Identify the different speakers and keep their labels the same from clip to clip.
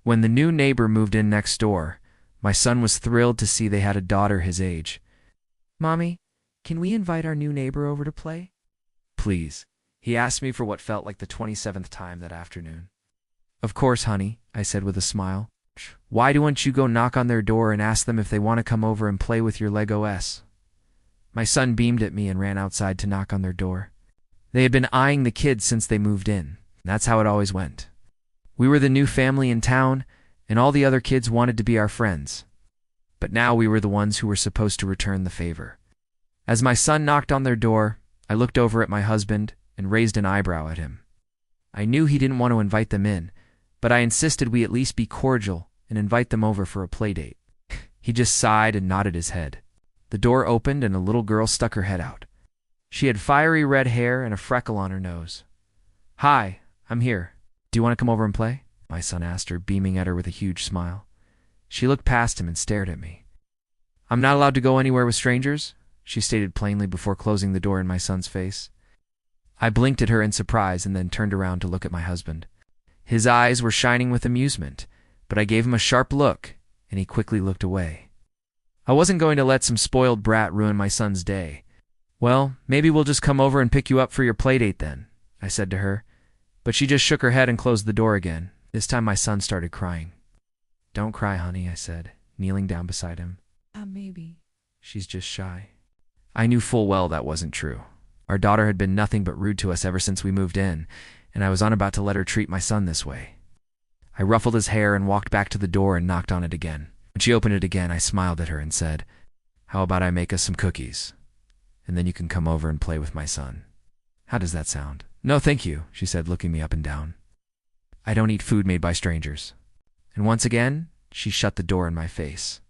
Speaker 1: When the new neighbor moved in next door, my son was thrilled to see they had a daughter his age. "Mommy, can we invite our new neighbor over to play?" "Please," he asked me for what felt like the 27th time that afternoon. "Of course, honey," I said with a smile. "Why don't you go knock on their door and ask them if they want to come over and play with your Lego-s?" My son beamed at me and ran outside to knock on their door. They had been eyeing the kids since they moved in. That's how it always went. We were the new family in town, and all the other kids wanted to be our friends. But now we were the ones who were supposed to return the favor. As my son knocked on their door, I looked over at my husband and raised an eyebrow at him. I knew he didn't want to invite them in, but I insisted we at least be cordial and invite them over for a play date. He just sighed and nodded his head. The door opened and a little girl stuck her head out. She had fiery red hair and a freckle on her nose. "Hi, I'm here. Do you want to come over and play?" my son asked her, beaming at her with a huge smile. She looked past him and stared at me. "I'm not allowed to go anywhere with strangers," she stated plainly before closing the door in my son's face. I blinked at her in surprise and then turned around to look at my husband. His eyes were shining with amusement, but I gave him a sharp look, and he quickly looked away. I wasn't going to let some spoiled brat ruin my son's day. "Well, maybe we'll just come over and pick you up for your playdate then," I said to her, but she just shook her head and closed the door again. This time my son started crying. "Don't cry, honey," I said, kneeling down beside him.
Speaker 2: Maybe.
Speaker 1: She's just shy." I knew full well that wasn't true. Our daughter had been nothing but rude to us ever since we moved in, and I was about to let her treat my son this way. I ruffled his hair and walked back to the door and knocked on it again. When she opened it again, I smiled at her and said, "How about I make us some cookies? And then you can come over and play with my son. How does that sound?" "No, thank you," she said, looking me up and down. "I don't eat food made by strangers." And once again, she shut the door in my face.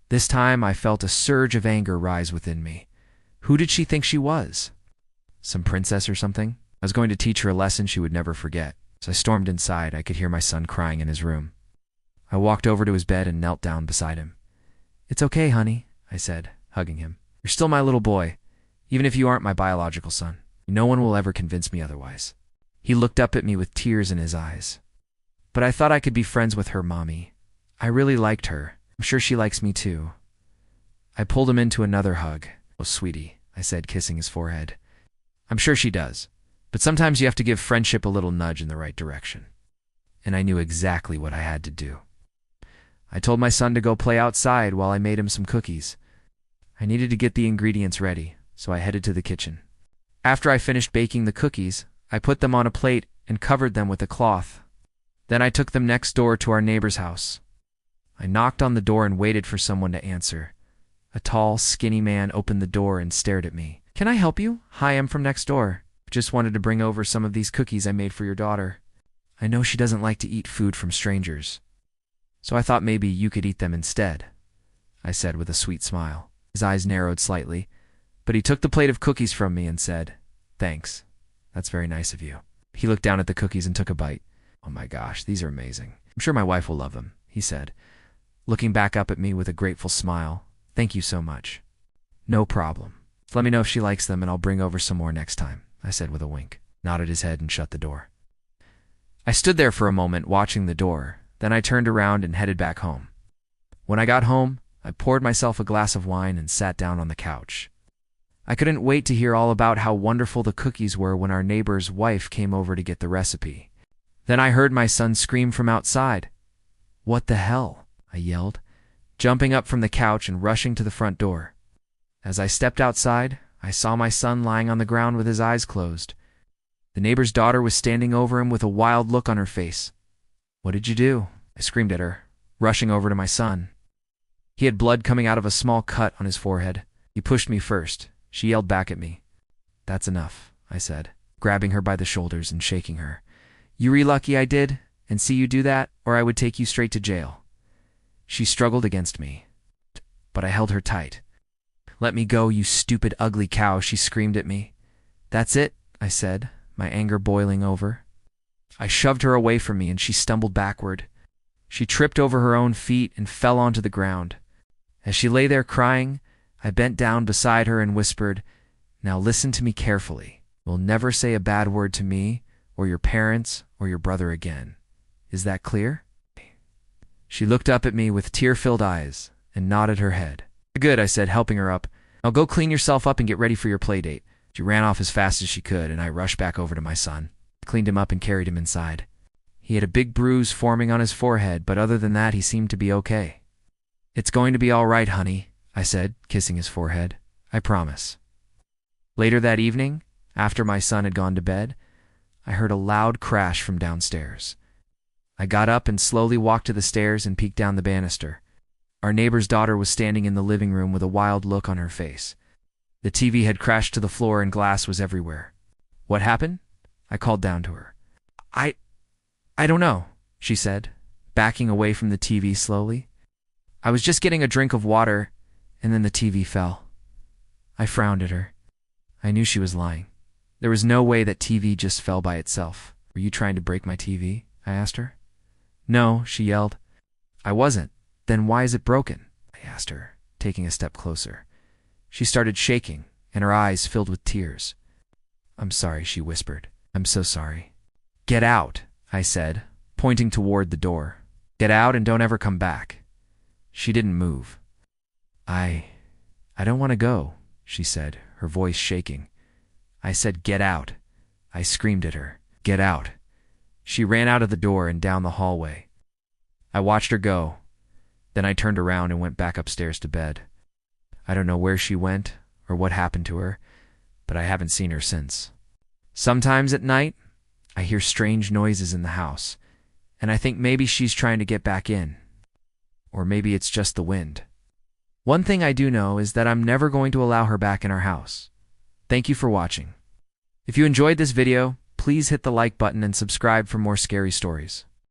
Speaker 1: This time, I felt a surge of anger rise within me. Who did she think she was? Some princess or something? I was going to teach her a lesson she would never forget. So I stormed inside. I could hear my son crying in his room. I walked over to his bed and knelt down beside him. "It's okay, honey," I said, hugging him. "You're still my little boy, even if you aren't my biological son. No one will ever convince me otherwise." He looked up at me with tears in his eyes. "But I thought I could be friends with her, Mommy. I really liked her. I'm sure she likes me too." I pulled him into another hug. "Oh, sweetie," I said, kissing his forehead. "I'm sure she does. But sometimes you have to give friendship a little nudge in the right direction." And I knew exactly what I had to do. I told my son to go play outside while I made him some cookies. I needed to get the ingredients ready, so I headed to the kitchen. After I finished baking the cookies, I put them on a plate and covered them with a cloth. Then I took them next door to our neighbor's house. I knocked on the door and waited for someone to answer. A tall, skinny man opened the door and stared at me. "Can I help you? Hi, I'm from next door. Just wanted to bring over some of these cookies I made for your daughter. I know she doesn't like to eat food from strangers, so I thought maybe you could eat them instead," I said with a sweet smile. His eyes narrowed slightly, but he took the plate of cookies from me and said, "Thanks. That's very nice of you." He looked down at the cookies and took a bite. "Oh my gosh, these are amazing. I'm sure my wife will love them," he said, looking back up at me with a grateful smile. "Thank you so much." "No problem. Let me know if she likes them and I'll bring over some more next time," I said with a wink, nodded his head and shut the door. I stood there for a moment watching the door, then I turned around and headed back home. When I got home, I poured myself a glass of wine and sat down on the couch. I couldn't wait to hear all about how wonderful the cookies were when our neighbor's wife came over to get the recipe. Then I heard my son scream from outside. "What the hell?" I yelled, jumping up from the couch and rushing to the front door. As I stepped outside, I saw my son lying on the ground with his eyes closed. The neighbor's daughter was standing over him with a wild look on her face. "What did you do?" I screamed at her, rushing over to my son. He had blood coming out of a small cut on his forehead. He pushed me first. She yelled back at me. "That's enough," I said, grabbing her by the shoulders and shaking her. "You're lucky I did, and see you do that, or I would take you straight to jail." She struggled against me, but I held her tight. "Let me go, you stupid, ugly cow," she screamed at me. "That's it," I said, my anger boiling over. I shoved her away from me and she stumbled backward. She tripped over her own feet and fell onto the ground. As she lay there crying, I bent down beside her and whispered, "Now listen to me carefully. You'll never say a bad word to me, or your parents, or your brother again. Is that clear?" She looked up at me with tear-filled eyes and nodded her head. Good, I said, helping her up. Now go clean yourself up and get ready for your play date. She ran off as fast as she could, and I rushed back over to my son. I cleaned him up and carried him inside. He had a big bruise forming on his forehead, but other than that, he seemed to be okay. It's going to be all right, honey, I said, kissing his forehead. I promise. Later that evening, after my son had gone to bed, I heard a loud crash from downstairs. I got up and slowly walked to the stairs and peeked down the banister. Our neighbor's daughter was standing in the living room with a wild look on her face. The TV had crashed to the floor and glass was everywhere. What happened? I called down to her. I don't know, she said, backing away from the TV slowly. I was just getting a drink of water, and then the TV fell. I frowned at her. I knew she was lying. There was no way that TV just fell by itself. Were you trying to break my TV? I asked her. No, she yelled. I wasn't. Then why is it broken? I asked her, taking a step closer. She started shaking, and her eyes filled with tears. I'm sorry, she whispered. I'm so sorry. Get out, I said, pointing toward the door. Get out and don't ever come back. She didn't move. I don't want to go, she said, her voice shaking. I said, get out. I screamed at her. Get out. She ran out of the door and down the hallway. I watched her go. Then I turned around and went back upstairs to bed. I don't know where she went or what happened to her, but I haven't seen her since. Sometimes at night, I hear strange noises in the house, and I think maybe she's trying to get back in. Or maybe it's just the wind. One thing I do know is that I'm never going to allow her back in our house. Thank you for watching. If you enjoyed this video, please hit the like button and subscribe for more scary stories.